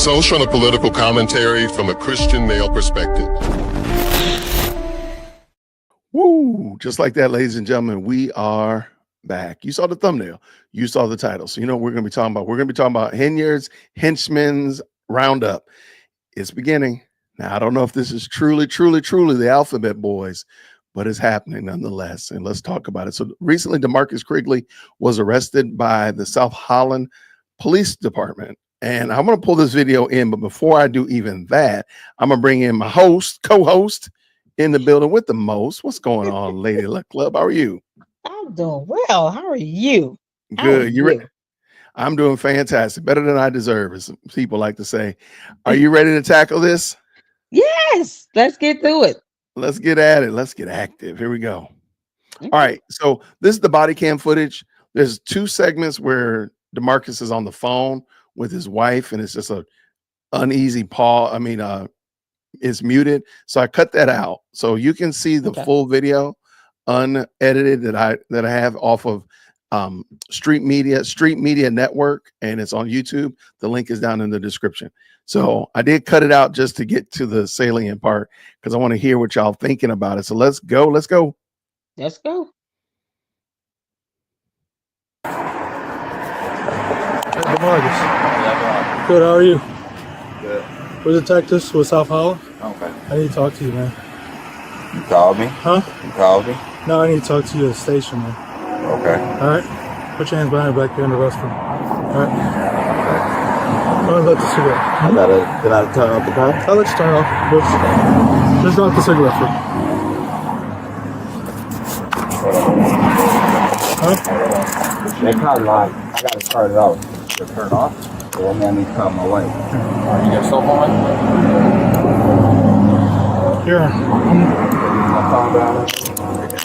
Social and political commentary from a Christian male perspective. Woo! Just like that, ladies and gentlemen, we are back. You saw the thumbnail. You saw the title. So you know what we're going to be talking about. We're going to be talking about Henyard's Henchmen's Roundup. It's beginning. Now, I don't know if this is truly the Alphabet Boys, but it's happening nonetheless. And let's talk about it. So recently, Demarkus Crigley was arrested by the South Holland Police Department. And I'm going to pull this video in. But before I do even that, I'm going to bring in my co-host in the building with the most. What's going on, Lady Luck Club? How are you? I'm doing well. How are you? Good. You ready? I'm doing fantastic. Better than I deserve, as people like to say. Are you ready to tackle this? Yes. Let's get through it. Let's get at it. Let's get active. Here we go. All right. So this is the body cam footage. There's two segments where Demarkus is on the phone with his wife, and it's just a uneasy pause. I mean, it's muted. So I cut that out. So you can see the full video unedited that I have off of Street Media Network, and it's on YouTube. The link is down in the description. So I did cut it out just to get to the salient part because I want to hear what y'all thinking about it. So let's go. Let's go. Demarkus. Good, how are you? Good. We're detectives with South Holland. Okay. I need to talk to you, man. You called me? Huh? You called me? No, I need to talk to you at the station, man. Okay. All right? Put your hands behind your back here in the restroom. All right? Go and let the cigarette. Can I turn off the car? I'll let you turn it off. Just drop the cigarette for me. Huh? They probably like, I gotta start it off. To turn it off? So I need to call my wife. You got cell phone? Here. My phone down there?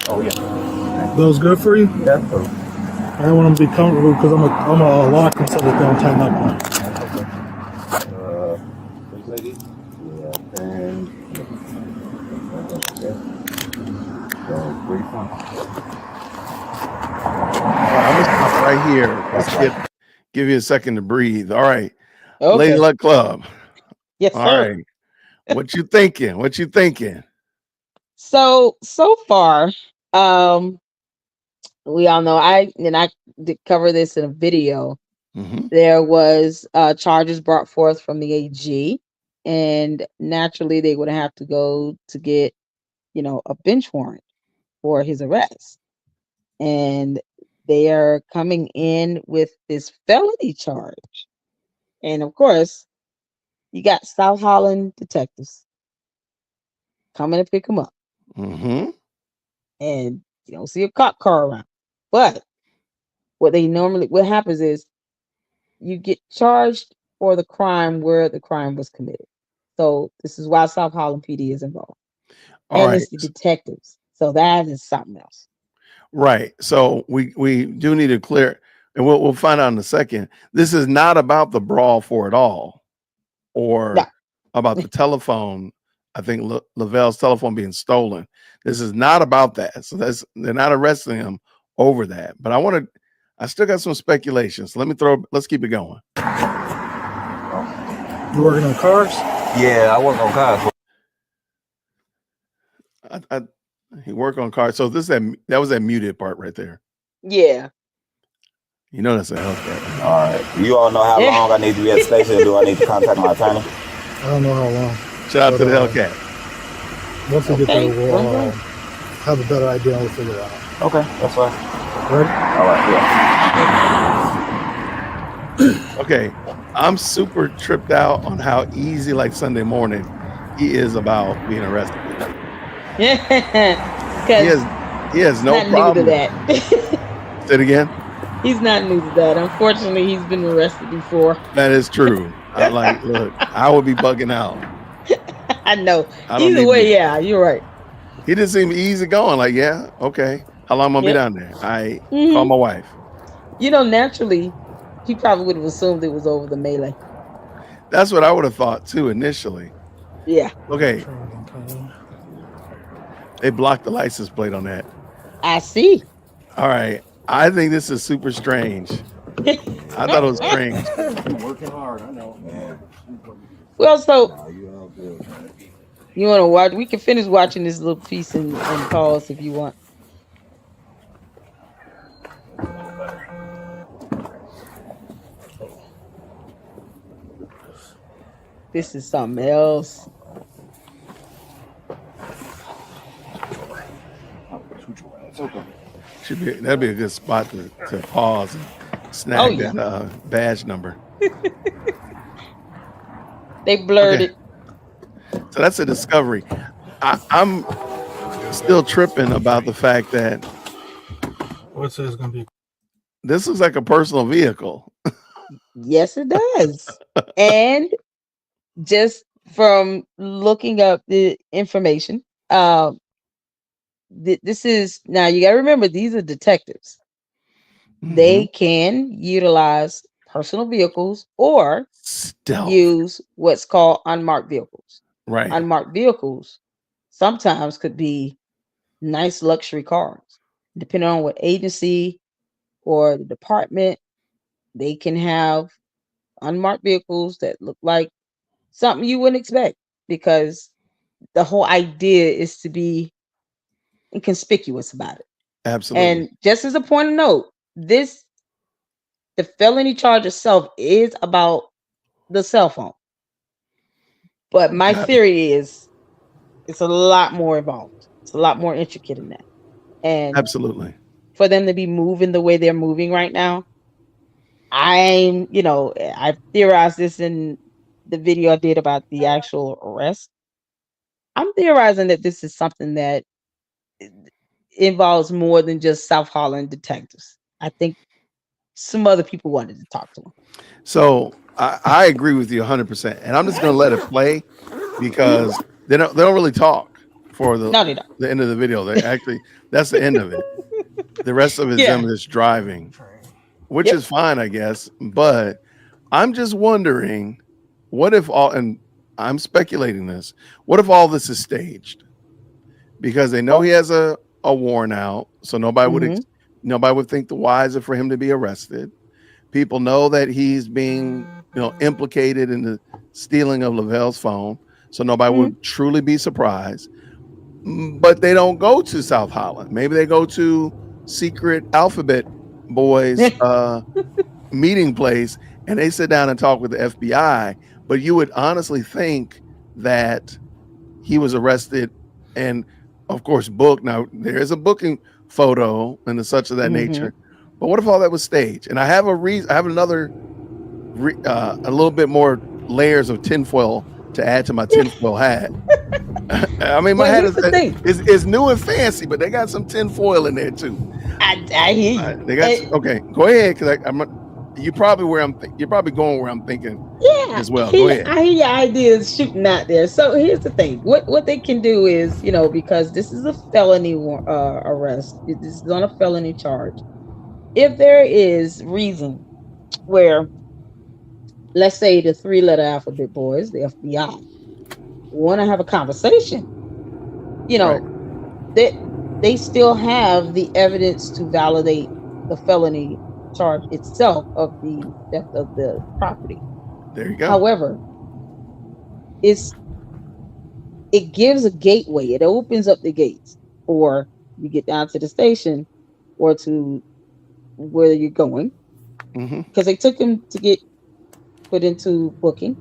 Oh, yeah. Those good for you? That's cool. I don't want them to be comfortable because I'm a lock them so that they don't tighten up. This lady? Yeah, and... So, where you from? I'm gonna stop right here. Let's give you a second to breathe. All right. Okay. Lady Luck Club. Yes, All sir. right. What you thinking? So far, we all know I did cover this in a video. Mm-hmm. There was charges brought forth from the AG, and naturally they would have to go to get, a bench warrant for his arrest. And they are coming in with this felony charge. And of course, you got South Holland detectives coming to pick him up. Mm-hmm. And you don't see a cop car around. But what happens is you get charged for the crime where the crime was committed. So this is why South Holland PD is involved. All right. It's the detectives. So that is something else. Right. So we do need to clear, and we'll find out in a second. This is not about the brawl for it all, or about the telephone. I think Lavelle's telephone being stolen. This is not about that. So they're not arresting him over that. But I still got some speculation. So let's keep it going. You working on cars? Yeah, I work on cars. He worked on cars. So that was that muted part right there. Yeah. You know that's a Hellcat. All right. You all know how long I need to be at the station? Do I need to contact my attorney? I don't know how long. Shout out to the Hellcat. Once we get there, we'll have a better idea and we'll figure it out. Okay, that's fine. Ready? All right, yeah. Okay. I'm super tripped out on how easy, like Sunday morning, he is about being arrested. Because he has no problem. New to that. Say it again. He's not new to that. Unfortunately, he's been arrested before. That is true. Look, I would be bugging out. I know. Either way, yeah, you're right. He didn't seem easy going. Like, yeah, okay. How long am I gonna be down there? I call my wife. Naturally, he probably would have assumed it was over the melee. That's what I would have thought too initially. Yeah. Okay. They blocked the license plate on that. I see. All right. I think this is super strange. I thought it was strange. Working hard, I know. Man. Well, so Nah, you all good, man. you want to watch? We can finish watching this little piece and pause if you want. This is something else. It's okay. That'd be a good spot to pause and snag that badge number. They blurred it. So that's a discovery. I'm still tripping about the fact that What's this gonna be? this looks like a personal vehicle. Yes, it does. And just from looking up the information, this is now you got to remember these are detectives. They can utilize personal vehicles or Stealth. use what's called unmarked vehicles. Right. Unmarked vehicles sometimes could be nice luxury cars, depending on what agency or the department. They can have unmarked vehicles that look like something you wouldn't expect, because the whole idea is to be inconspicuous about it. Absolutely. And just as a point of note, the felony charge itself is about the cell phone. But my theory is it's a lot more involved. It's a lot more intricate than that. And absolutely, for them to be moving the way they're moving right now, I theorized this in the video I did about the actual arrest. I'm theorizing that this is something that involves more than just South Holland detectives. I think some other people wanted to talk to him. So I agree with you 100%, and I'm just going to let it play because they don't really talk for the end of the video. They actually, that's the end of it. The rest of it is them just driving, which is fine, I guess. But I'm just wondering, what if and I'm speculating this, what if all this is staged? Because they know he has a warrant out, so nobody would think the wiser for him to be arrested. People know that he's being, implicated in the stealing of Lavelle's phone, so nobody would truly be surprised. But they don't go to South Holland. Maybe they go to secret Alphabet Boys meeting place, and they sit down and talk with the FBI. But you would honestly think that he was arrested and, of course, booked. Now, there is a booking photo and the such of that nature. But what if all that was staged? And I have a reason. I have another, a little bit more layers of tinfoil to add to my tinfoil hat. I mean, my hat is new and fancy, but they got some tinfoil in there too. I hear you. They got okay. Go ahead, because you're probably going where I'm thinking. Yeah, as well. Go ahead. I hear your ideas shooting out there. So here's the thing: what they can do is, because this is a felony arrest, this is on a felony charge. If there is reason where, let's say, the 3-letter alphabet boys, the FBI, want to have a conversation, they still have the evidence to validate the felony charge itself of the theft of the property. There you go. However, it gives a gateway. It opens up the gates for you get down to the station or to where you're going, because they took him to get put into booking.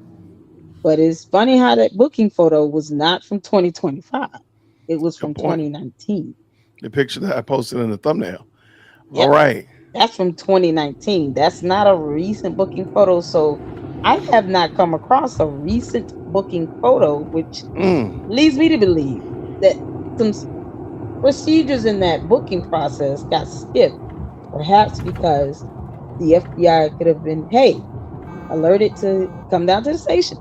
But it's funny how that booking photo was not from 2025. It was from 2019. The picture that I posted in the thumbnail. All right. That's from 2019. That's not a recent booking photo. So I have not come across a recent booking photo, which leads me to believe that some procedures in that booking process got skipped. Perhaps because the FBI could have been, alerted to come down to the station.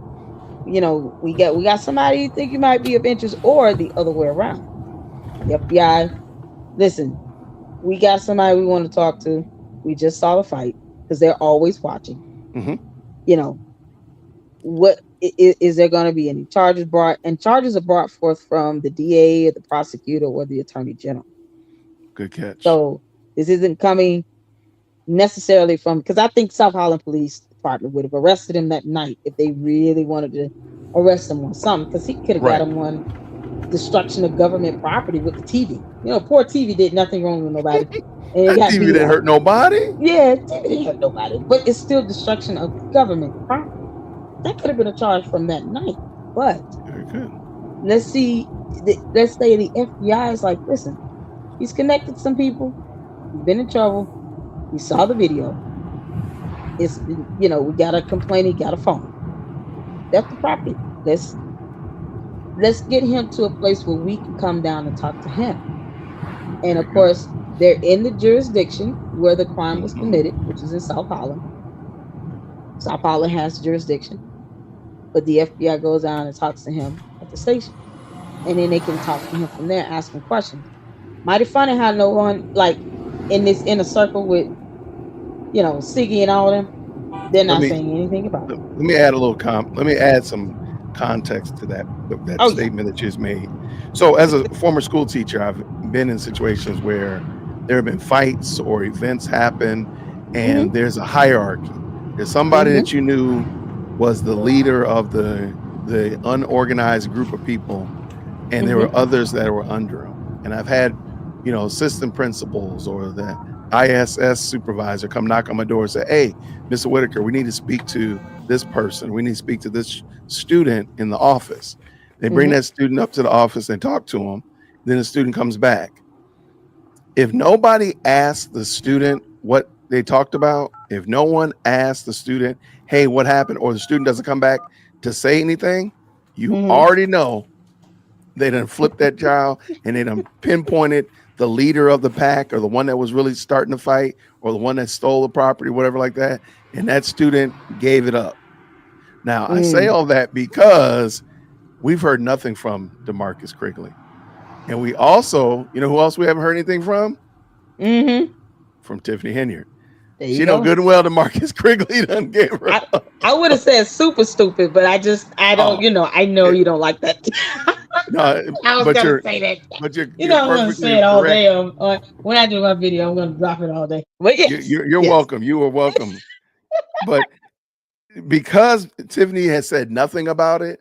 We got somebody you think you might be of interest, or the other way around. The FBI, listen, we got somebody we want to talk to. We just saw the fight, because they're always watching. What is there going to be any charges brought? And charges are brought forth from the DA, or the prosecutor, or the attorney general. Good catch. So this isn't coming necessarily from, because I think South Holland Police Department would have arrested him that night if they really wanted to arrest him on something, because he could have got Right. him on destruction of government property with the TV. Poor TV did nothing wrong with nobody, and it That got TV beat didn't up. hurt nobody. Yeah, TV didn't hurt nobody, but it's still destruction of government property. That could have been a charge from that night. But Very good. let's say the FBI is like, listen, he's connected to some people, he's been in trouble, we saw the video. It's we got a complaint, he got a phone. That's the property. Let's get him to a place where we can come down and talk to him. And of course, they're in the jurisdiction where the crime was committed, which is in South Holland. South Holland has jurisdiction, but the FBI goes down and talks to him at the station, and then they can talk to him from there, ask him questions. Mighty funny how no one, like, in this inner circle with Siggy and all them, they're not saying anything about it. Let me add a little let me add some context to that statement that you just made. So as a former school teacher, I've been in situations where there have been fights or events happen, and there's a hierarchy. There's somebody that you knew was the leader of the unorganized group of people, and there were others that were under him. And I've had assistant principals or the ISS supervisor come knock on my door and say, "Hey, Mr. Whitaker, we need to speak to this person. We need to speak to this student in the office." They bring that student up to the office and talk to him. Then the student comes back. If nobody asked the student what they talked about, if no one asked the student, "Hey, what happened?" or the student doesn't come back to say anything, you already know they done flipped that child and they done pinpointed the leader of the pack or the one that was really starting to fight or the one that stole the property, whatever like that. And that student gave it up. Now, I say all that because we've heard nothing from Demarkus Crigley. And we also, who else we haven't heard anything from? From Tiffany Henyard. She know good and well Demarkus Crigley done gave her up. I would have said super stupid, but I don't, I know you don't like that. No, I was going to say that. But you're I'm going to say it all day. When I do my video, I'm going to drop it all day. But yes, you're welcome. You are welcome. But because Tiffany has said nothing about it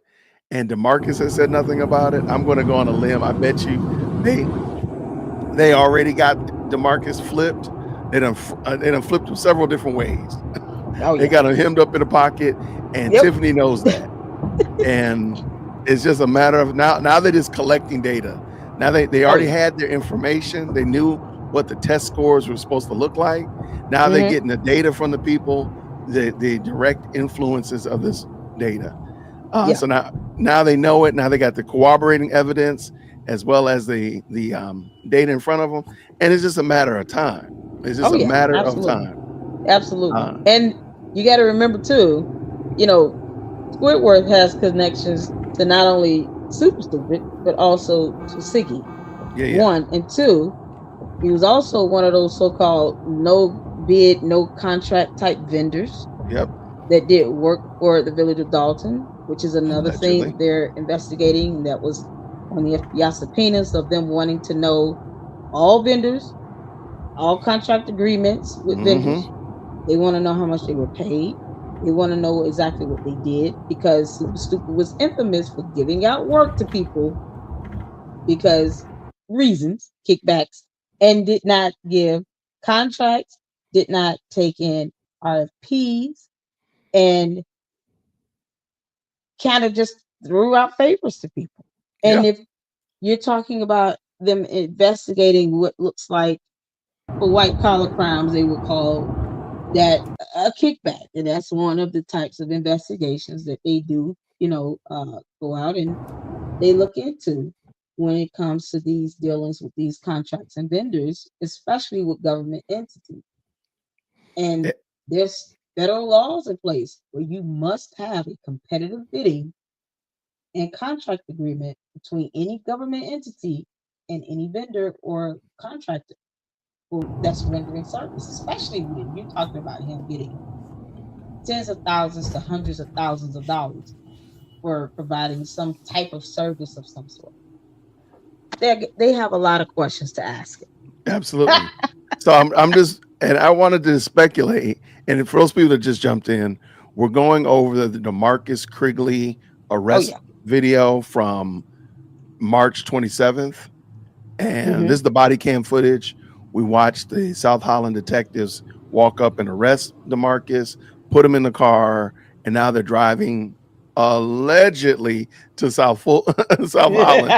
and Demarkus has said nothing about it, I'm going to go on a limb. I bet you they already got Demarkus flipped. They done flipped him several different ways. They got him hemmed up in a pocket, and Tiffany knows that. And it's just a matter of now they're just collecting data. Now they already had their information. They knew what the test scores were supposed to look like. Now they're getting the data from the people, the direct influences of this data. So now they know it. Now they got the corroborating evidence as well as the data in front of them, and it's just a matter of time. It's just a matter of time. Absolutely. And you got to remember too, Squidward has connections to not only Super Stupid, but also to Siggy. One, and two, he was also one of those so-called no bid, no contract type vendors. That did work for the village of Dalton, which is another thing they're investigating. That was on the FBI subpoenas of them wanting to know all vendors, all contract agreements with vendors. They want to know how much they were paid. They want to know exactly what they did, because Super Stupid was infamous for giving out work to people because reasons, kickbacks, and did not give contracts, did not take in RFPs, and kind of just threw out favors to people. And if you're talking about them investigating what looks like, for white collar crimes, they would call that a kickback, and that's one of the types of investigations that they do, go out and they look into when it comes to these dealings with these contracts and vendors, especially with government entities. And there's federal laws in place where you must have a competitive bidding and contract agreement between any government entity and any vendor or contractor that's rendering service, especially when you're talking about him getting tens of thousands to hundreds of thousands of dollars for providing some type of service of some sort. They have a lot of questions to ask. Absolutely. So I'm just, and I wanted to speculate, And for those people that just jumped in, we're going over the Demarkus Crigley Oh arrest yeah. video from March 27th. And Hmm. this is the body cam footage. We watched the South Holland detectives walk up and arrest Demarkus, put him in the car, and now they're driving allegedly to South Holland.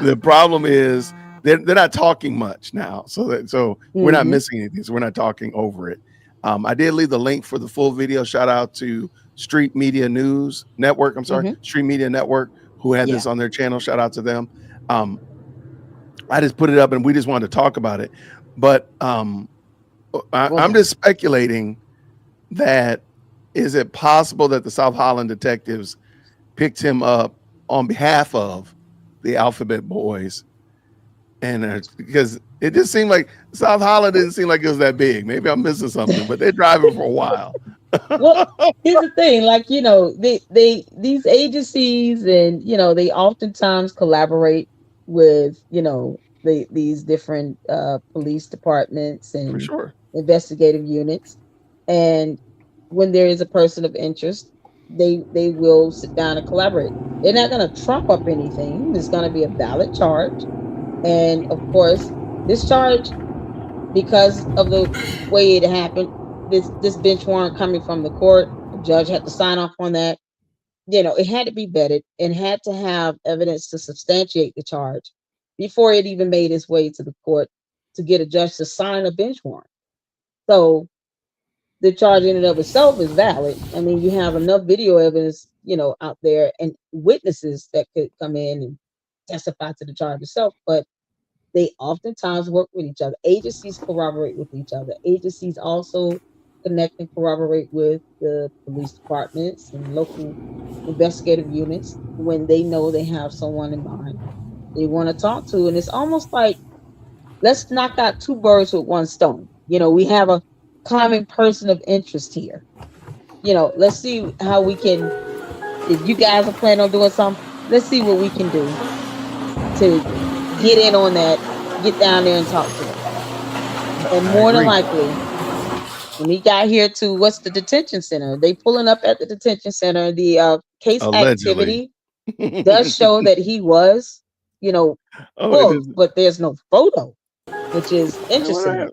The problem is they're not talking much now, so we're not Hmm. missing anything. So we're not talking over it. I did leave the link for the full video. Shout out to Street Media News Network. I'm sorry, Hmm. Street Media Network, who had Yeah. this on their channel. Shout out to them. I just put it up and we just wanted to talk about it. But I'm Okay. just speculating that is it possible that the South Holland detectives picked him up on behalf of the Alphabet Boys? And because it just seemed like South Holland didn't seem like it was that big. Maybe I'm missing something, but they're driving for a while. Well, here's the thing, like, these agencies, and they oftentimes collaborate with, these different police departments For and sure. investigative units. And when there is a person of interest, they will sit down and collaborate. They're not going to trump up anything. There's going to be a valid charge. And of course, this charge, because of the way it happened, this bench warrant coming from the court, the judge had to sign off on that. It had to be vetted and had to have evidence to substantiate the charge before it even made its way to the court to get a judge to sign a bench warrant. So the charge in and of itself is valid. I mean, you have enough video evidence, out there, and witnesses that could come in and testify to the charge itself. But they oftentimes work with each other. Agencies corroborate with each other. Agencies also connect and corroborate with the police departments and local investigative units when they know they have someone in mind they want to talk to. And it's almost like, let's knock out two birds with one stone. We have a common person of interest here. Let's see how we can, if you guys are planning on doing something, let's see what we can do to get in on that, get down there and talk to them. And I more than agree. likely, when he got here to what's the detention center, they pulling up at the detention center. The case Allegedly. activity does show that he was, Oh, it booked, is. but there's no photo, which is Yeah, interesting.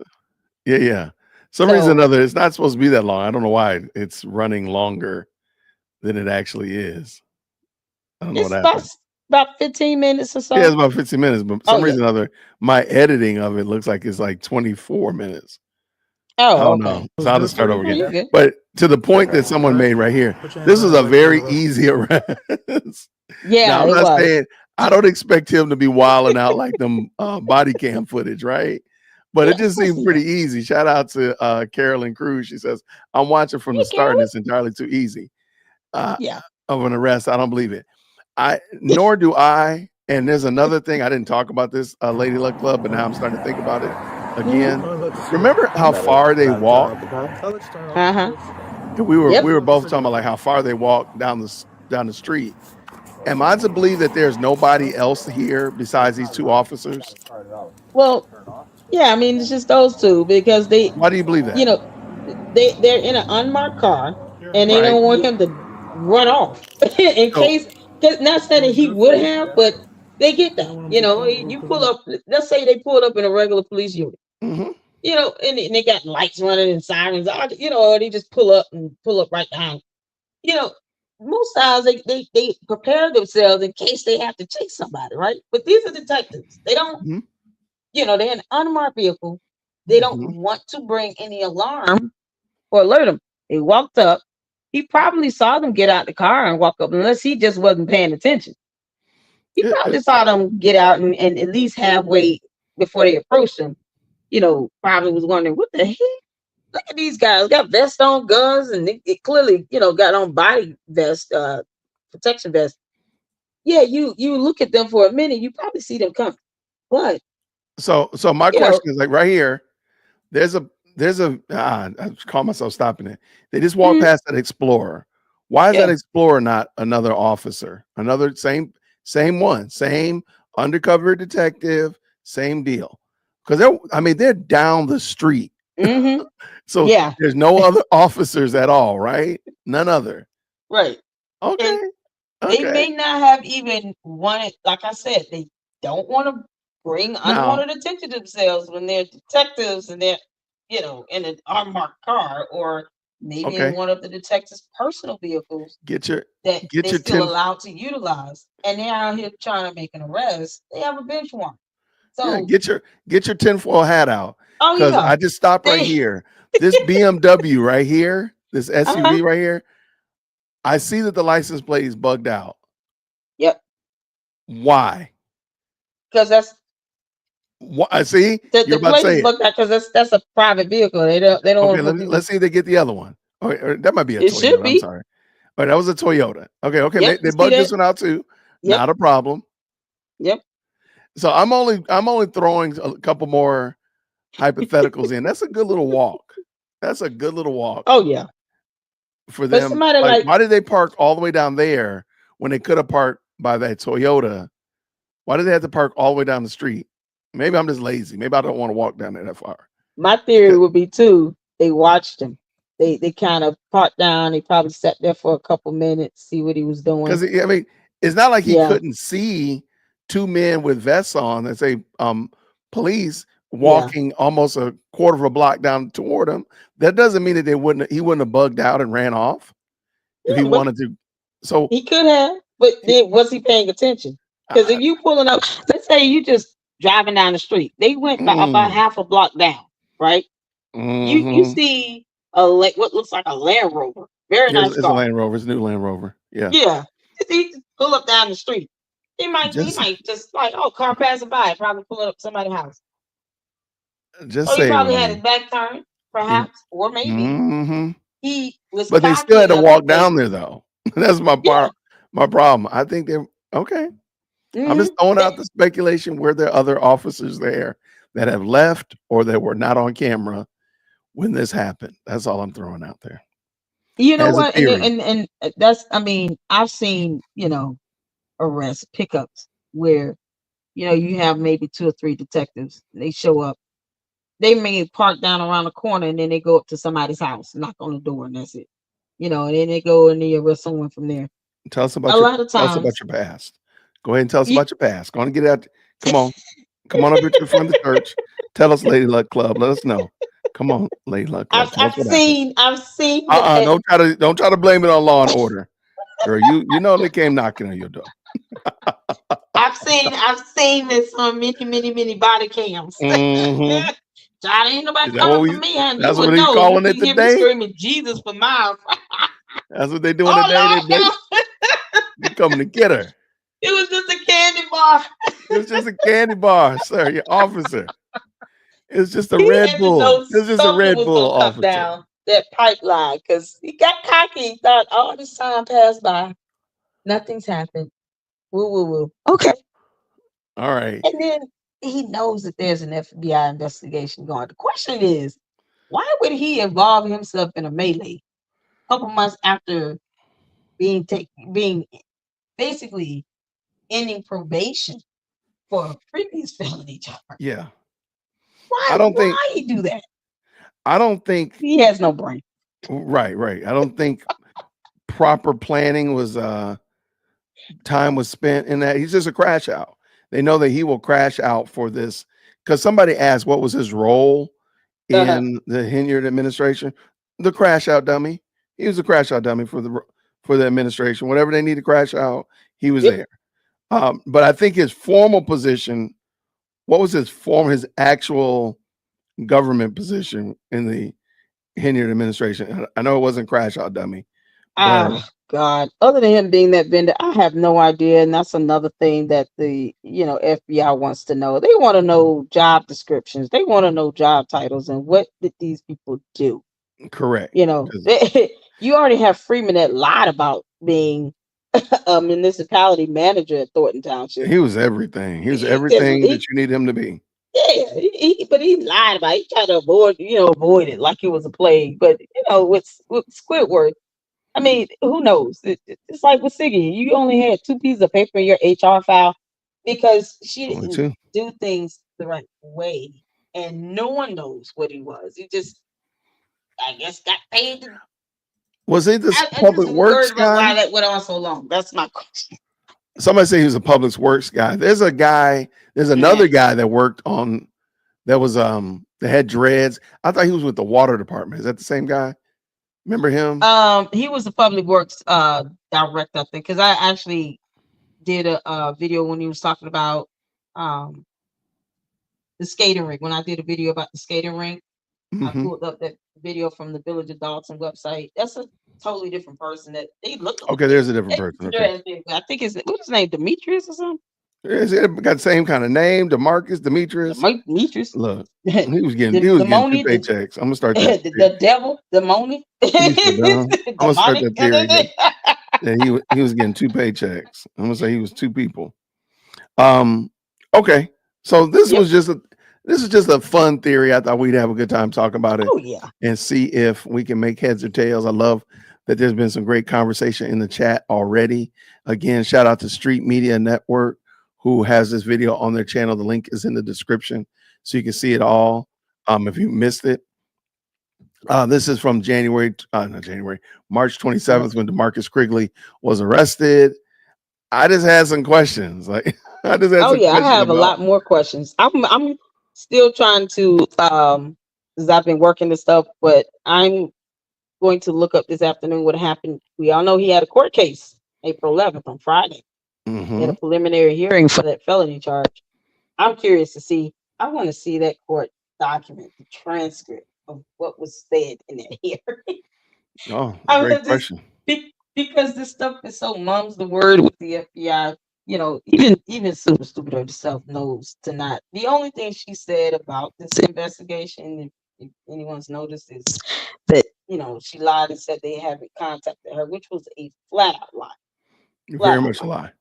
yeah. Some reason or So another, it's not supposed to be that long. I don't know why it's running longer than it actually is. I don't know it's what happened. about 15 minutes or Yeah, it's so. about 15 minutes, but for Oh some yeah. reason or other, my editing of it looks like it's like 24 minutes. I Oh, don't okay. know. So I'll just start over Oh, you again. good. But to the point that someone made right here, this is a very easy arrest. Yeah, Now, I'm it not was. saying I don't expect him to be wilding out like them body cam footage, right? But Yeah, it just of course seemed he pretty was. easy. Shout out to Carolyn Cruz. She says, I'm watching from Hey, the start and Carolyn. it's entirely too easy Yeah. of an arrest. I don't believe it. Nor do I. And there's another thing. I didn't talk about this Lady Luck Club, but now I'm starting to think about it again. Remember how far they walked? Uh-huh. We Yep. were both talking about like how far they walked down the street. Am I to believe that there's nobody else here besides these two officers? Well, yeah, I mean, it's just those two because they, Why do you believe that? they're in an unmarked car and they Right. don't want him to run off in So case. Cause not saying that he would have, but they get that. You pull up. Let's say they pulled up in a regular police unit. mhm. And they got lights running and sirens. Or they just pull up right behind. Most times they prepare themselves in case they have to chase somebody, right? But these are detectives. They don't. Mhm. They're in an unmarked vehicle. They don't Mhm. want to bring any alarm or alert them. They walked up. He probably saw them get out the car and walk up, unless he just wasn't paying attention. He probably saw them get out and at least halfway before they approached him, probably was wondering, what the heck? Look at these guys, got vests on, guns, and it clearly, got on body vest, protection vest. Yeah, you look at them for a minute, you probably see them coming. But So my you know, question is like right here, there's a I call myself stopping it. They just walked past that Explorer. Why is that yeah, Explorer not another officer? Another same one, same undercover detective, same deal. Because they're down the street Mm-hmm. So Yeah. there's no other officers at all, right? None other. Right. Okay. And they may not have even wanted, like I said, they don't want to bring Now, unwanted attention to themselves when they're detectives and they're, in an unmarked car, or maybe in okay. one of the detectives' personal vehicles Get your that get they're your still 10 allowed to utilize, and they're out here trying to make an arrest. They have a bench warrant. yeah, So, get your tinfoil hat out. oh Because yeah, I just stopped right they, here. This BMW right here, this uh-huh, SUV right here, I see that the license plate is bugged out. yep, Why? because that's Why? I see the you're about to plate say is it. looked at because that's a private vehicle. They don't want Okay, to put people. let's see if they get the other one. Or that might be a It should Toyota. I'm be. sorry. All right, that was a Toyota. Okay, Yep, they you see bugged that? this one out too. Yep, Not a problem. yep. So I'm only throwing a couple more hypotheticals in. That's a good little walk. That's a good little walk Oh yeah, for but them. somebody Like, like, why did they park all the way down there when they could have parked by that Toyota? Why did they have to park all the way down the street? Maybe I'm just lazy. Maybe I don't want to walk down there that far. my theory would be too. They watched him. They kind of parked down. They probably sat there for a couple minutes, see what he was doing. Because I mean, it's not like he Yeah, couldn't see two men with vests on that say police yeah. walking almost a quarter of a block down toward him. That doesn't mean that he wouldn't have bugged out and ran off if he Yeah, but wanted to. So he could have. But then was he paying attention? Because if you pulling up, let's say you just driving down the street. They went by about half a block down, right? You mm-hmm. see what looks like a Land Rover, very nice It's a car. Land Rover. It's a new Land Rover. Yeah. Yeah, he just pull up down the street. He might Just just like, oh, car passing by, probably pulling up somebody's house. just So he say probably when had his back turned, perhaps, or maybe mm-hmm. he was But they still cocky had to enough walk to down think, there though. That's my yeah, my problem. I think they're okay. I'm mm-hmm, just throwing out the speculation where there are other officers there that have left or that were not on camera when this happened. That's all I'm throwing out there you know as a what, theory. and that's, I mean, I've seen arrests, pickups where you have maybe 2 or 3 detectives. They show up. They may park down around the corner and then they go up to somebody's house, knock on the door, and that's it. And then they go and they arrest someone from there. Tell us A lot of about times, your past. Go ahead and tell us you, about your past. Go on and get out. Come on. Come on up here to the front of the church. Tell us, Lady Luck Club. Let us know. Come on, Lady Luck Club. Tell us what happened. I've seen that. Don't try to blame it on Law and Order. Girl, you know they came knocking on your door. I've seen this on many body cams. Mm-hmm. Child, ain't nobody Is that coming what for me, honey. You that's would what he's know. You calling it can hear me today? screaming Jesus for miles. That's what they doing today. Oh Lord, They coming to get her. it was just a candy bar. It was just a candy bar, sir. Your officer. It's just a He Red had to Bull. know It's just a something Red was Bull gonna come officer. down that pipeline because he got cocky. He thought all this time passed by, nothing's happened. Woo woo woo. Okay, All right. and then he knows that there's an FBI investigation going. The question is, why would he involve himself in a melee a couple months after being basically ending probation for a previous felony charge? Yeah. Why? I don't think Why he do that? I don't think He has no brain. right. I don't think proper planning was time was spent in that. He's just a crash out. They know that he will crash out for this because somebody asked what was his role Uh-huh. in the Henyard administration. The crash out dummy. He was a crash out dummy for the administration. Whatever they need to crash out, he was Yep. there. But I think his formal position, what was his actual government position in the Henyard administration? I know it wasn't crash out dummy, but Oh God. Other than him being that vendor, I have no idea. And that's another thing that the FBI wants to know. They want to know job descriptions. They want to know job titles and what did these people do? correct. You already have Freeman that lied about being a municipality manager at Thornton Township. He was everything. He was He everything just that you need him to be. Yeah, but he lied about it. He tried to avoid it like it was a plague. But with Squidward, I mean, who knows? It's like with Siggy. You only had 2 pieces of paper in your HR file because she Only didn't two. do things the right way. and no one knows what he was. He just, I guess, got paid. Was he this I public just works worried about guy? why that went on so long. That's my question. Somebody say he was a public works guy. There's another guy that worked on that was that had dreads. I thought he was with the water department. Is that the same guy? Remember him? He was the public works director, I think, because I actually did a video when he was talking about the skating rink. When I did a video about the skating rink, I pulled up that video from the Village of Dalton website. That's a totally different person. That they look like. Okay, there's a different person. Okay. I think what's his name, Demetrius or something. Is it got the same kind of name? Demarkus, Demetrius. Demetrius. Look, he was getting the getting Moni, two paychecks. I'm gonna start that. the devil, the Moni. I'm gonna start that theory. Yeah, he was getting two paychecks. I'm gonna say he was two people. Okay, so this is just a fun theory. I thought we'd have a good time talking about it. Oh yeah, and see if we can make heads or tails. I love that there's been some great conversation in the chat already. Again, shout out to Street Media Network, who has this video on their channel. The link is in the description, so you can see it all. If you missed it, this is from March 27th, when Demarkus Crigley was arrested. I just had some questions. Like, I just had some I have a lot more questions. I'm still trying to because I've been working this stuff, but I'm going to look up this afternoon what happened. We all know he had a court case April 11th on Friday. He had a preliminary hearing for that felony charge. I'm curious to see. I want to see that court document, the transcript of what was said in that hearing. Oh, great question. Because this stuff is so mum's the word with the FBI. You know, even super stupid herself knows to not. The only thing she said about this investigation, if anyone's noticed, is that she lied and said they haven't contacted her, which was a flat out lie. Very much a lie.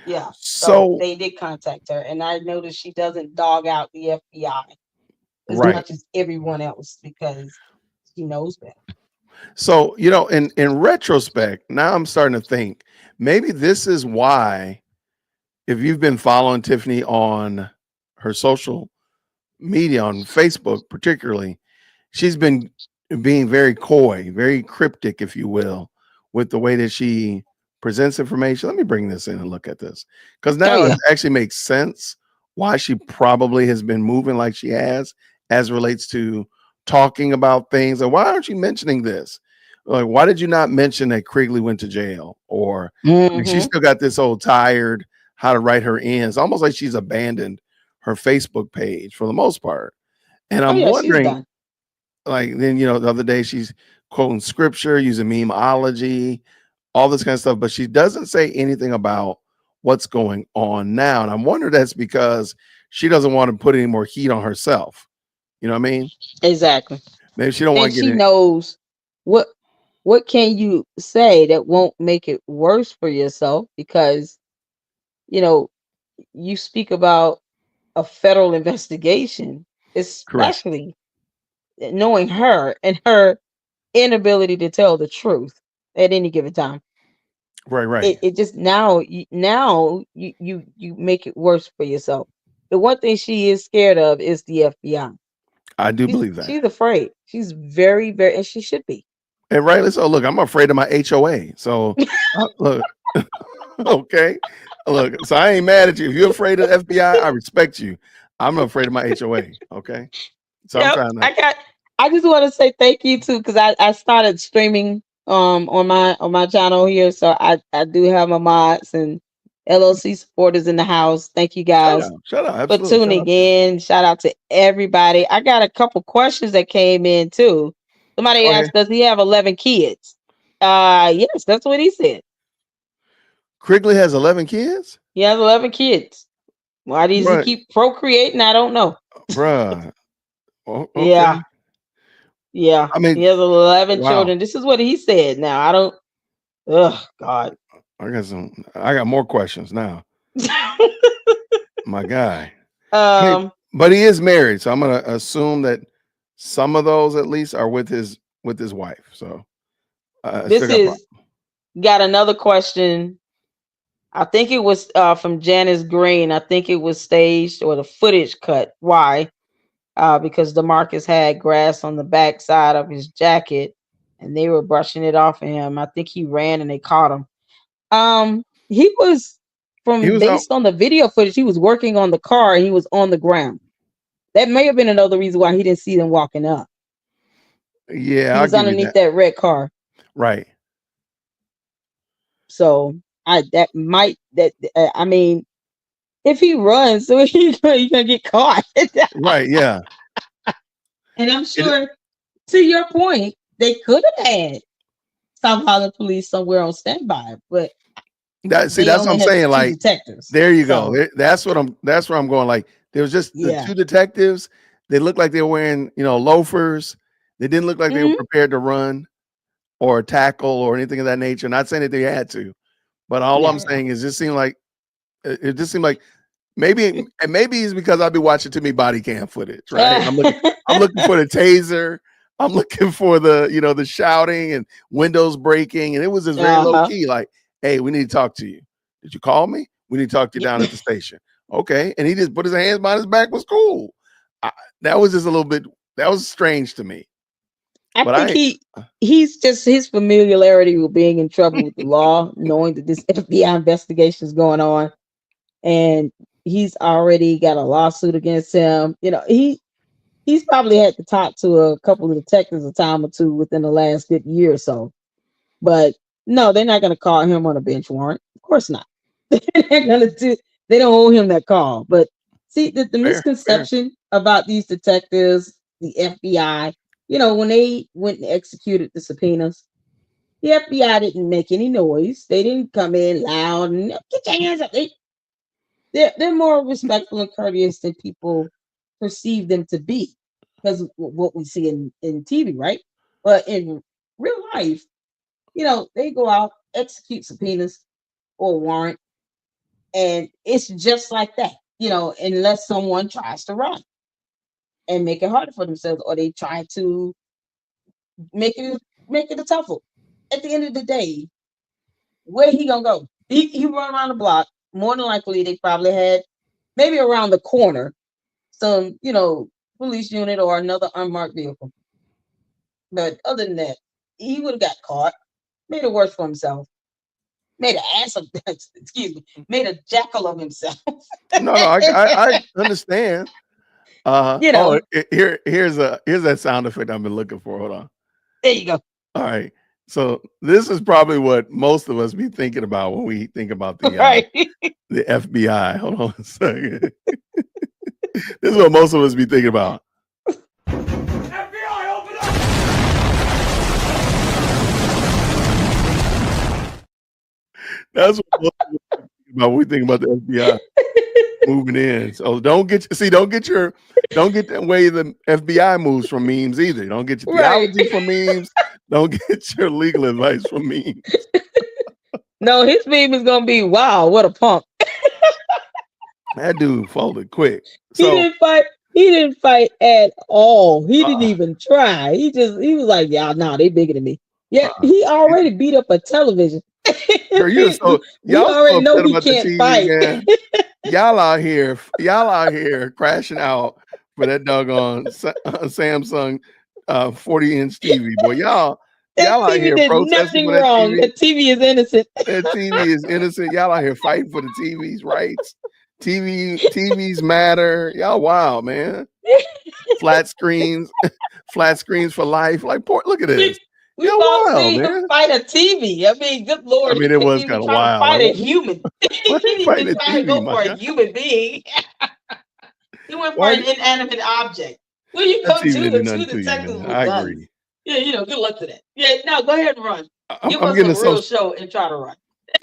Yeah. So they did contact her, and I noticed she doesn't dog out the FBI as right. much as everyone else because she knows better. So, in retrospect, now I'm starting to think maybe this is why, if you've been following Tiffany on her social media, on Facebook particularly, she's been being very coy, very cryptic, if you will, with the way that she presents information. Let me bring this in and look at this, because now it actually makes sense why she probably has been moving like she has as relates to talking about things. And why aren't you mentioning this? Like, why did you not mention that Crigley went to jail? Or like, she still got this old tired how to write her in. It's almost like she's abandoned her Facebook page for the most part. And I'm wondering, like, then, the other day she's quoting scripture, using memeology, all this kind of stuff, but she doesn't say anything about what's going on now. And I'm wondering that's because she doesn't want to put any more heat on herself. You know what I mean? Exactly. Maybe she don't want to get. She knows what can you say that won't make it worse for yourself, because you speak about a federal investigation, especially knowing her and her inability to tell the truth at any given time. Right. It just now you make it worse for yourself. The one thing she is scared of is the FBI. I do believe that. She's afraid. She's very, very, and she should be. And rightly so. Look, I'm afraid of my HOA. So look, okay. Look, so I ain't mad at you. If you're afraid of FBI, I respect you. I'm afraid of my HOA. Okay. So I'm trying to. I just want to say thank you too, because I started streaming on my channel here. So I do have my mods and LLC supporters in the house. Thank you guys for tuning in. Shout out to everybody. I got a couple questions that came in too. Somebody asked, does he have 11 kids? Yes, that's what he said. Crigley has 11 kids? He has 11 kids. Why does he keep procreating? I don't know. Bruh. Okay. Yeah. I mean, he has 11 children. This is what he said. Now, I don't. Oh, God. I got more questions now. My guy. But he is married, so I'm gonna assume that some of those at least are with his wife. So this got another question. I think it was from Janice Green. I think it was staged or the footage cut. Why? because Demarkus had grass on the back side of his jacket, and they were brushing it off of him. I think he ran and they caught him. He was out. based on the video footage, he was working on the car and he was on the ground. That may have been another reason why he didn't see them walking up. Yeah, he was underneath that red car. Right. So I mean, if he runs, so he's gonna get caught. Right, yeah. And I'm sure, to your point, they could have had South Holland police somewhere on standby, but that's what I'm saying. Like, detectives. There you go. That's where I'm going. Like, there was just the two detectives. They looked like they were wearing, loafers. They didn't look like they were prepared to run or tackle or anything of that nature. Not saying that they had to, but all I'm saying is it just seemed like maybe it's because I've been watching too many body cam footage, right? I'm looking for the taser. I'm looking for the, the shouting and windows breaking. And it was just very low key, like, hey, we need to talk to you. Did you call me? We need to talk to you down at the station. Okay. And he just put his hands behind his back. Was cool. That was just a little bit, that was strange to me. I think he's just his familiarity with being in trouble with the law, knowing that this FBI investigation is going on, and he's already got a lawsuit against him. He's probably had to talk to a couple of detectives a time or two within the last good year or so. But no, they're not going to call him on a bench warrant. Of course not. They don't owe him that call. But see, the misconception about these detectives, the FBI, when they went and executed the subpoenas, the FBI didn't make any noise. They didn't come in loud and get your hands up. They're more respectful and courteous than people perceive them to be, because of what we see in TV, right? But in real life, they go out, execute subpoenas or warrant, and it's just like that, unless someone tries to run and make it harder for themselves, or they try to make it a tougher. At the end of the day, where he gonna go? He run around the block. More than likely, they probably had maybe around the corner some, police unit or another unmarked vehicle. But other than that, he would have got caught, made it worse for himself, made an ass of, made a jackal of himself. No, I understand. Here's that sound effect I've been looking for. Hold on. There you go. All right. So this is probably what most of us be thinking about when we think about the the FBI. Hold on a second. This is what most of us be thinking about. FBI, open up! That's what most of us be thinking about when we think about the FBI moving in. So don't get the way the FBI moves from memes either. Don't get your theology from memes. Don't get your legal advice from memes. No, his meme is gonna be, wow, what a punk. That dude folded quick. So, he didn't fight at all. He didn't even try. He was like, y'all, they bigger than me. Yeah, he already beat up a television. Y'all already know he can't fight. Y'all out here crashing out for that doggone Samsung 40-inch TV, boy. Y'all out here protesting for that wrong. TV. The TV is innocent. That TV is innocent. Y'all out here fighting for the TV's rights. TVs matter. Y'all wild, man. Flat screens for life. Like, look at this. We've all seen him fight a TV. I mean, good Lord. I mean, it was kind of wild. Fight a human. He didn't even try to go for a human being. He went for an inanimate object. Well, you come to the two detectives. I agree. Yeah, good luck to that. Yeah, no, go ahead and run. Give us a real show and try to run.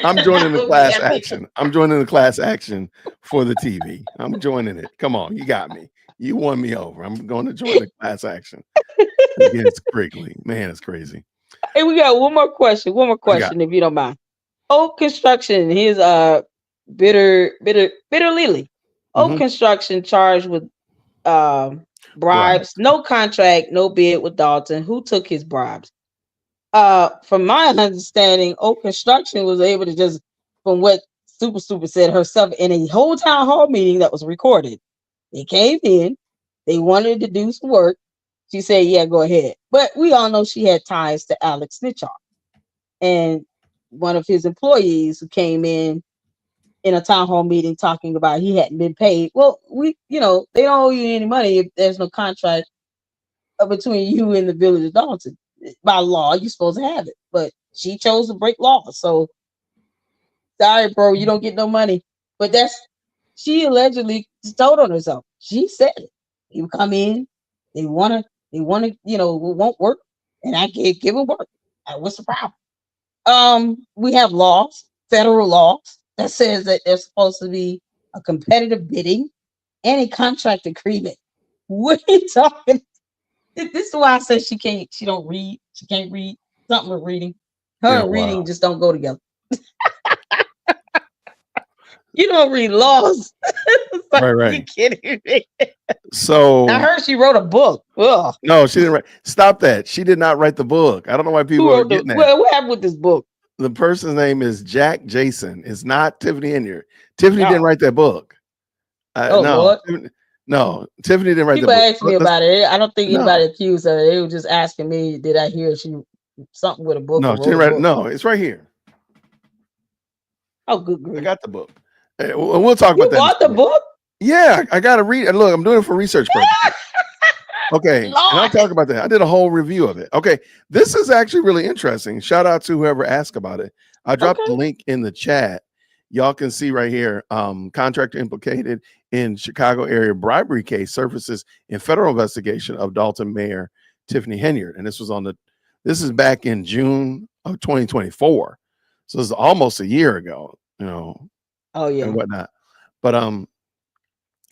I'm joining the class action. I'm joining the class action for the TV. I'm joining it. Come on, you got me. You won me over. I'm going to join the class action against Crigley. Man, it's crazy. Hey, we got one more question, if you don't mind. Oak Construction, here's Bitter Lily. Oak Construction charged with bribes, no contract, no bid with Dalton. Who took his bribes? From my understanding, Oak Construction was able to just, from what Super said herself in a whole town hall meeting that was recorded, they came in, They wanted to do some work. She said, yeah, go ahead. But we all know she had ties to Alex Snitchoff. And one of his employees who came in a town hall meeting talking about he hadn't been paid. Well, they don't owe you any money if there's no contract between you and the village of Dalton. By law, you're supposed to have it. But she chose to break law. So sorry, bro, you don't get no money. But she allegedly stole on herself. She said it. You come in, they wanna, it won't work, and I give them work. What's the problem? We have laws, federal laws, that says that there's supposed to be a competitive bidding and a contract agreement. What are you talking? This is why I said she can't read. She can't read. Something with reading. Her and reading just don't go together. You don't read laws. Right. You kidding me? So I heard she wrote a book. Ugh. no, she didn't write. Stop that. She did not write the book. I don't know why people are getting that. What happened with this book? The person's name is Jack Jason. It's not Tiffany Henyard. Tiffany didn't write that book. Lord. No, Tiffany didn't write People the book. asked me about it. I don't think anybody accused her. They were just asking me, did I hear she something with a book? No, she didn't write it. No, it's right here. Oh, good grief. I got the book. We'll talk about that. You bought the book? Yeah, I got to read it. Look, I'm doing it for research purposes. Okay, and I'll talk about that. I did a whole review of it. Okay, this is actually really interesting. Shout out to whoever asked about it. I dropped the link in the chat. Y'all can see right here, contractor implicated in Chicago area bribery case surfaces in federal investigation of Dalton Mayor Tiffany Henyard. And this is back in June of 2024. So this is almost a year ago, Oh yeah. and whatnot. But I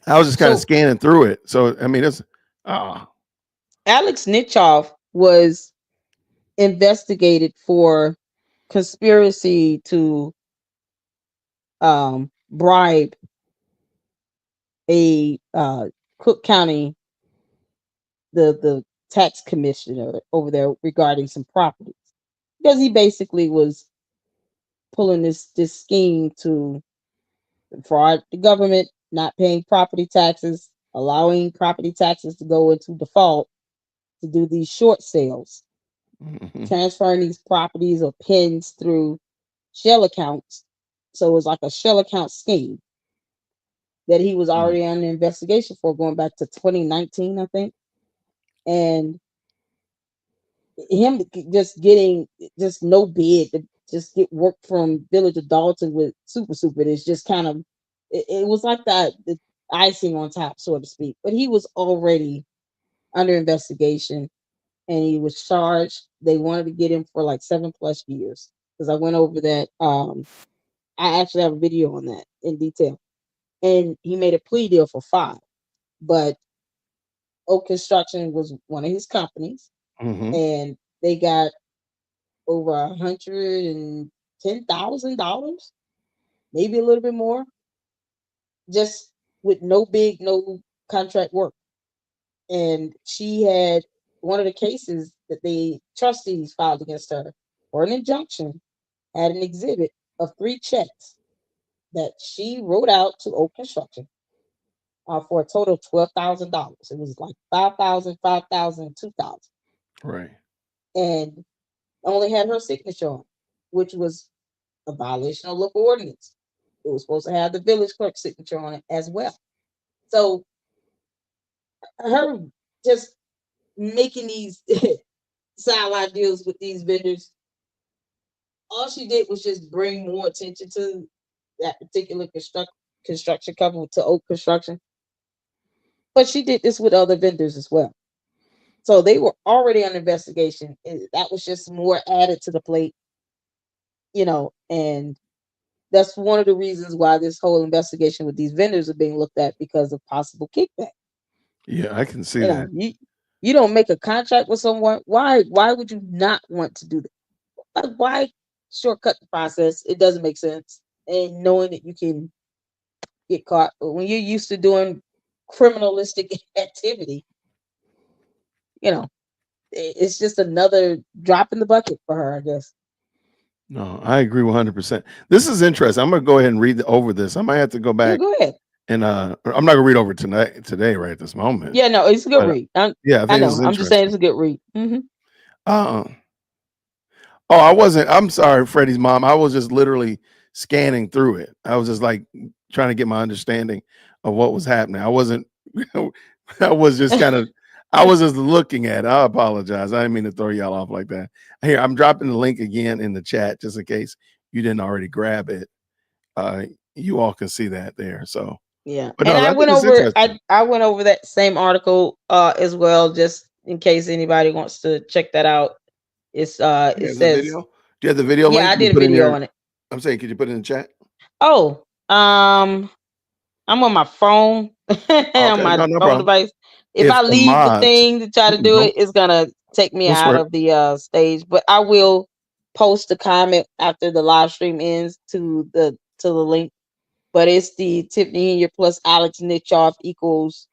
was just kind of scanning through it. So I mean, it's Alex Snitchoff was investigated for conspiracy to bribe a Cook County, the tax commissioner over there regarding some properties, because he basically was pulling this scheme to fraud the government, not paying property taxes, allowing property taxes to go into default to do these short sales, transferring these properties or pins through shell accounts. So it was like a shell account scheme that he was already on the investigation for, going back to 2019, I think. And him just getting no bid to just get work from Village of Dalton with Super it's just kind of it was like the icing on top, so to speak. But he was already under investigation and he was charged. They wanted to get him for like 7+ years, because I went over that. I actually have a video on that in detail. And he made a plea deal for 5, but Oak Construction was one of his companies, and they got over $110,000, maybe a little bit more, just with no contract work. And she had one of the cases that the trustees filed against her for an injunction, had an exhibit of 3 checks that she wrote out to Oak Construction for a total of $12,000. It was like 5,000, 5,000, 2,000. Right. And only had her signature on it, which was a violation of local ordinance. It was supposed to have the village clerk's signature on it as well. So her just making these sideline deals with these vendors, all she did was just bring more attention to that particular construction company, to Oak Construction. But she did this with other vendors as well. So they were already on investigation. That was just more added to the plate, and that's one of the reasons why this whole investigation with these vendors are being looked at, because of possible kickback. Yeah, I can see that. You don't make a contract with someone. Why would you not want to do that? Like, why shortcut the process? It doesn't make sense. And knowing that you can get caught, but when you're used to doing criminalistic activity, it's just another drop in the bucket for her, I guess. No, I agree 100%. This is interesting. I'm going to go ahead and read over this. I might have to go back Go ahead. And I'm not gonna read over today, right at this moment. Yeah, no, it's a good But read. yeah, I I think this know. is I'm just saying it's interesting. a good read. Uh, oh, I wasn't. I'm sorry, Freddie's mom. I was just literally scanning through it. I was just like trying to get my understanding of what was happening. I wasn't. I was just kind of. I was just looking at it. I apologize. I didn't mean to throw y'all off like that. Here, I'm dropping the link again in the chat just in case you didn't already grab it. Uh, you all can see that there. So, Yeah, but and no, I I think went it's over. interesting. I went over that same article as well, just in case anybody wants to check that out. It's You it have the says, video. Do you have the video yeah, link? I Can you did a put in video your? on it. I'm saying, could you put it in the chat? Oh, I'm on my phone on Okay, my no phone problem. device. If If I the leave the mods, thing to try you to can do go. it, it's gonna take me We'll out swear. of the stage. But I will post a comment after the live stream ends to the link. But it's the Tiffany Henyard plus Alex Nitchoff equals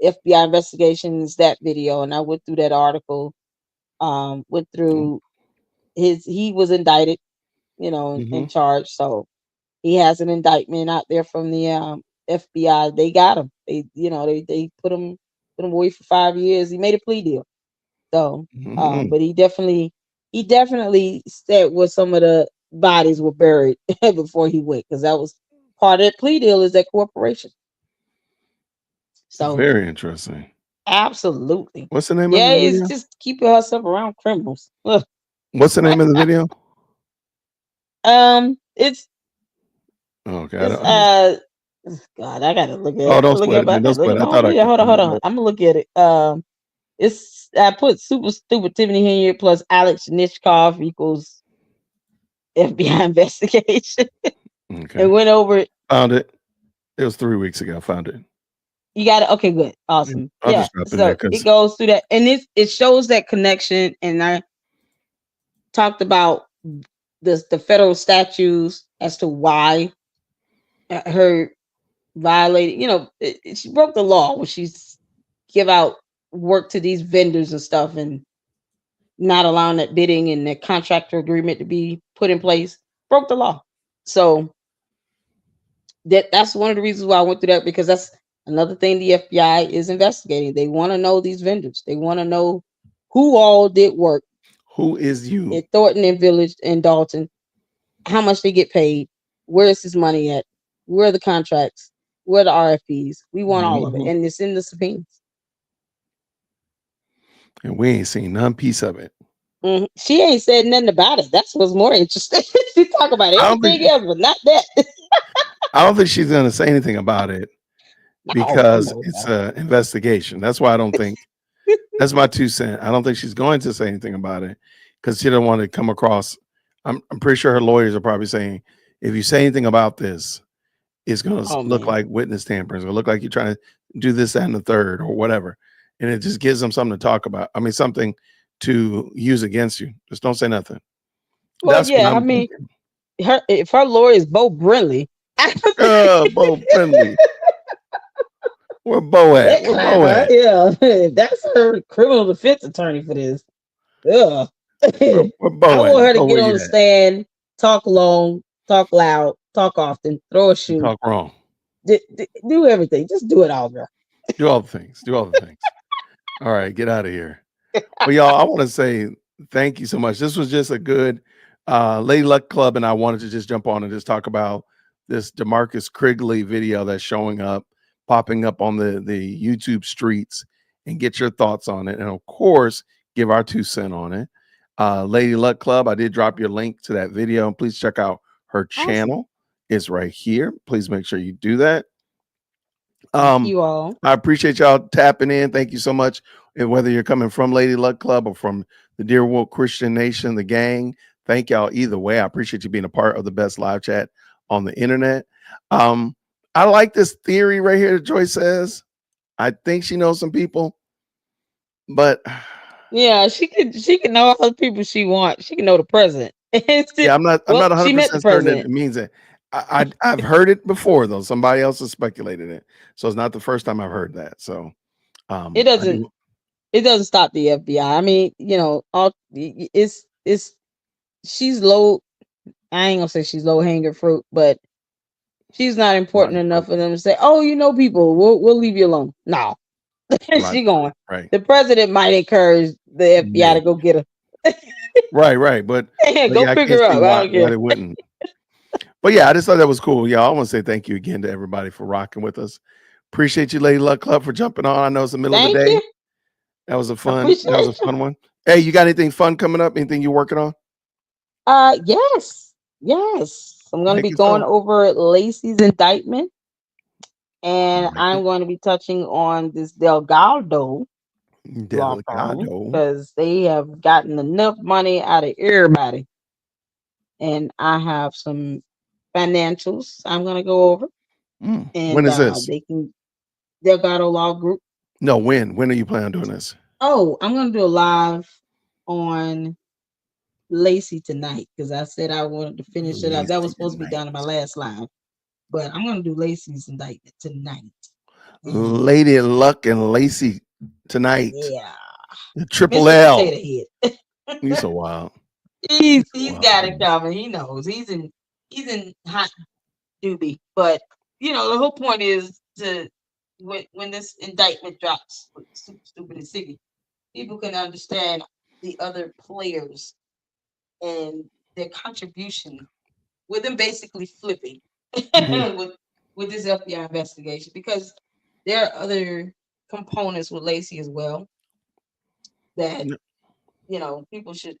FBI investigations, that video, and I went through that article. Went through he was indicted, Mm-hmm. and charged. So he has an indictment out there from the FBI. They got him. They put him away for 5 years. He made a plea deal. So, Mm-hmm. but he definitely said where some of the bodies were buried before he went, because that was part of the plea deal, is that cooperation. So Very interesting. absolutely, What's the name of yeah, the it's video? just keeping herself around criminals. Ugh. What's the name of the video? It's Okay, it's God, I gotta look at it. oh, I gotta don't look sweat at it, it. I man. Don't gotta look sweat at it. I my own thought I video. could Hold on, find hold it, on. but I'm gonna look at it. I put super stupid Tiffany Henyard plus Alex Nitchkov equals FBI investigation, okay. and went over it. Found it. It was 3 weeks ago. Found it. You got it. Okay, good, Yeah, awesome. I'll Yeah, just drop it in there so it because goes through that, and it shows that connection. And I talked about the federal statutes as to why her violated. She broke the law when she's give out work to these vendors and stuff, and not allowing that bidding and the contractor agreement to be put in place. Broke the law. So that's one of the reasons why I went through that, because that's another thing the FBI is investigating. They want to know these vendors. They want to know who all did work who is you? at Thornton and Village and Dalton, how much they get paid, where is this money at, where are the contracts, where are the RFPs. We want all of it, Mhm. and it's in the subpoenas. And we ain't seen none piece of it. She ain't said nothing about it. That's what's more interesting. She talk about I don't everything think. else, but not that. I don't think she's gonna say anything about it Oh, I because know it's that. an investigation. That's why I don't think. That's my 2 cents. I don't think she's going to say anything about it because she don't want to come across. I'm pretty sure her lawyers are probably saying, if you say anything about this, it's going to Oh look man. like witness tampering. It's going to look like you're trying to do this, that, and the third, or whatever. And it just gives them something to talk about. I mean, something to use against you. Just don't say nothing. Well, That's what yeah. I I'm mean, thinking. if her lawyer is Bo Brinley, I don't think Bo friendly. Where Bo at? that Where Bo clever. at? Yeah, that's her criminal defense attorney for this. Ugh. Where I Bo at? want her to Bo, get where on you the at? stand, talk long, talk loud, talk often, throw a You shoe, talk wrong. do everything. Just do it all, girl. Do all the things. Do all the things. All right, get out of here. Well, y'all, I want to say thank you so much. This was just a good Lady Luck Club, and I wanted to just jump on and just talk about this Demarkus Crigley video that's showing up, popping up on the YouTube streets, and get your thoughts on it. And of course, give our 2 cents on it. Lady Luck Club, I did drop your link to that video, and please check out her Awesome. channel. It's right here. Please make sure you do that. Thank you all. I appreciate y'all tapping in. Thank you so much. And whether you're coming from Lady Luck Club or from the Dear Woke Christian Nation, the gang, thank y'all either way. I appreciate you being a part of the best live chat on the internet. I like this theory right here that Joyce says. I think she knows some people, but Yeah, she can know all the people she wants. She can know the president. yeah, I'm not Well, she met the 100% certain that president. it means it. I've heard it before though. Somebody else has speculated it. So it's not the first time I've heard that. So It doesn't. It doesn't stop the FBI. I mean, it's she's low. I ain't gonna say she's low hanging fruit, but She's not important Right, enough for them to say, "Oh, you know, people, we'll leave you alone." No, right, she going. right. The president might encourage the FBI to Maybe. go get her. Right. But Go yeah, I pick can't her see up. I why don't care. they wouldn't. But yeah, I just thought that was cool. Yeah, I want to say thank you again to everybody for rocking with us. Appreciate you, Lady Luck Club, for jumping on. I know it's the middle of the Thank day. you. That was I appreciate a you. fun one. Hey, you got anything fun coming up? Anything you're working on? Yes. I'm going to Make be it going so. over Lacey's indictment, I and like I'm it. going to be touching on this Delgado law firm Delgado. because they have gotten enough money out of everybody, and I have some financials I'm going to go over, When and is this? they can Delgado Law Group. No, when? When are you planning on doing this? Oh, I'm going to do a live on Lacey tonight because I said I wanted to finish it up. That was Lazy supposed to be tonight. done in my last live, but I'm going to do Lacey's indictment tonight. Lady Luck and Lacey tonight. Yeah, The Triple Mr. L. Potato Head. You so wild. he's Wow. got it coming. He knows he's in hot doobie. But the whole point is to when this indictment drops, stupid and sicky, people can understand the other players and their contribution with them basically flipping with this FBI investigation because there are other components with Lacey as well that people should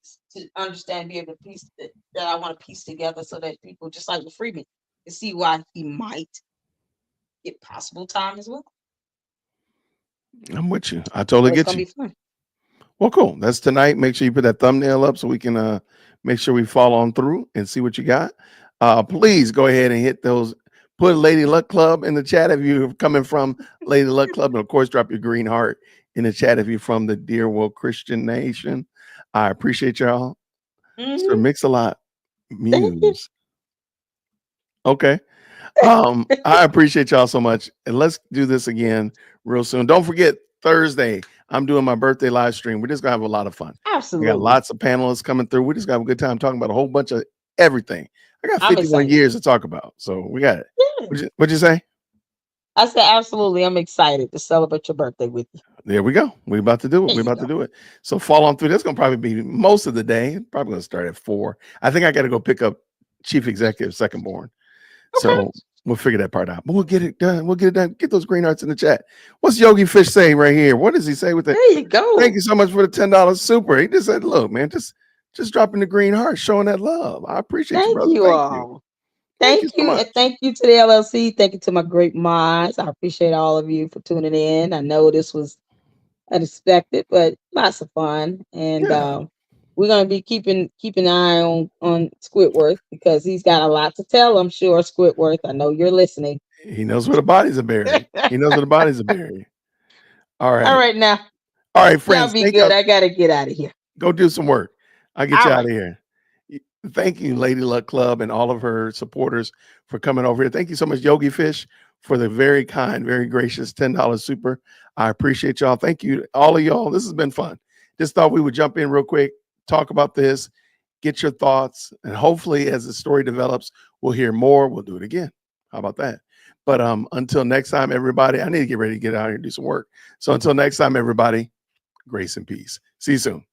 understand, be able to piece that I want to piece together so that people just like with Freeman can see why he might get possible time as well. I'm with you. I totally So it's get gonna you. be fun. Well, cool. That's tonight. Make sure you put that thumbnail up so we can make sure we follow on through and see what you got. Please go ahead and hit those. Put Lady Luck Club in the chat if you're coming from Lady Luck Club. And of course, drop your green heart in the chat if you're from the Dear World Christian Nation. I appreciate y'all. Sir Mix-a-Lot Muse. Okay. I appreciate y'all so much. And let's do this again real soon. Don't forget, Thursday, I'm doing my birthday live stream. We're just gonna have a lot of fun. Absolutely. We got lots of panelists coming through. We're just gonna have a good time talking about a whole bunch of everything. I got I'm 51 excited. years to talk about. So we got it. Yeah. What'd you say? I said absolutely. I'm excited to celebrate your birthday with you. There we go. We're about to do it. There We're you about go. to do it. So follow on through. That's gonna probably be most of the day. Probably gonna start at 4. I think I gotta go pick up Chief Executive Second Born. Okay. So we'll figure that part out. But we'll get it done. We'll get it done. Get those green hearts in the chat. What's Yogi Fish saying right here? What does he say with that? There you go. Thank you so much for the $10 super. He just said, look, man, just dropping the green heart, showing that love. I appreciate you, brother. Thank you Thank all. you. Thank so you. much. And thank you to the LLC. Thank you to my great minds. I appreciate all of you for tuning in. I know this was unexpected, but lots of fun. And Yeah. we're gonna be keeping an eye on Squidward because he's got a lot to tell. I'm sure, Squidward. I know you're listening. He knows where the bodies are buried. He knows where the bodies are buried. All right. All right, now. All right, Y'all friends. be good. I gotta get out of here. Go do some work. I'll get All you right. out of here. Thank you, Lady Luck Club, and all of her supporters for coming over here. Thank you so much, Yogi Fish, for the very kind, very gracious $10 super. I appreciate y'all. Thank you, all of y'all. This has been fun. Just thought we would jump in real quick, talk about this, get your thoughts, and hopefully, as the story develops, we'll hear more. We'll do it again. How about that? But until next time, everybody, I need to get ready to get out here and do some work. So until next time, everybody, grace and peace. See you soon.